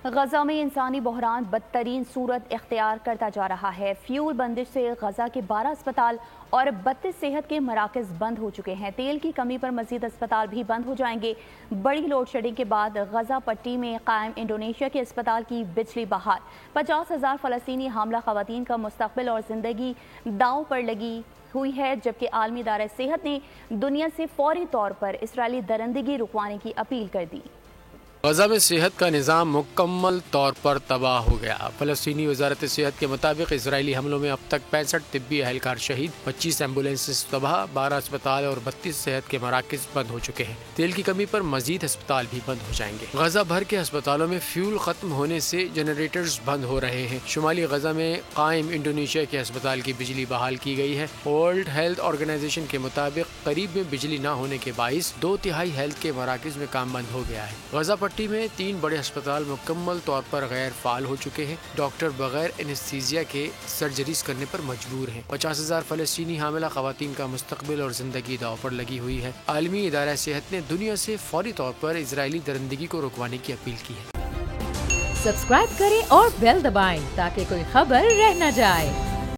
غزہ میں انسانی بحران بدترین صورت اختیار کرتا جا رہا ہے۔ فیول بندش سے غزہ کے 12 اسپتال اور 32 صحت کے مراکز بند ہو چکے ہیں۔ تیل کی کمی پر مزید اسپتال بھی بند ہو جائیں گے۔ بڑی لوڈ شیڈنگ کے بعد غزہ پٹی میں قائم انڈونیشیا کے اسپتال کی بجلی بحال۔ 50,000 فلسطینی حاملہ خواتین کا مستقبل اور زندگی داؤ پر لگی ہوئی ہے، جبکہ عالمی ادارہ صحت نے دنیا سے فوری طور پر اسرائیلی درندگی رکوانے کی اپیل کر دی۔ غزہ میں صحت کا نظام مکمل طور پر تباہ ہو گیا۔ فلسطینی وزارت صحت کے مطابق اسرائیلی حملوں میں اب تک 65 طبی اہلکار شہید، 25 ایمبولینسز تباہ، 12 اسپتال اور 32 صحت کے مراکز بند ہو چکے ہیں۔ تیل کی کمی پر مزید اسپتال بھی بند ہو جائیں گے۔ غزہ بھر کے اسپتالوں میں فیول ختم ہونے سے جنریٹرز بند ہو رہے ہیں۔ شمالی غزہ میں قائم انڈونیشیا کے اسپتال کی بجلی بحال کی گئی ہے۔ ورلڈ ہیلتھ آرگنائزیشن کے مطابق قریب میں بجلی نہ ہونے کے باعث 2/3 ہیلتھ کے مراکز میں کام بند ہو گیا ہے۔ غزہ پٹی میں 3 بڑے اسپتال مکمل طور پر غیر فعال ہو چکے ہیں۔ ڈاکٹر بغیر انستھیزیا کے سرجریز کرنے پر مجبور ہیں۔ 50,000 فلسطینی حاملہ خواتین کا مستقبل اور زندگی داؤ پر لگی ہوئی ہے۔ عالمی ادارہ صحت نے دنیا سے فوری طور پر اسرائیلی درندگی کو رکوانے کی اپیل کی ہے۔ سبسکرائب کریں اور بیل دبائیں تاکہ کوئی خبر رہ نہ جائے۔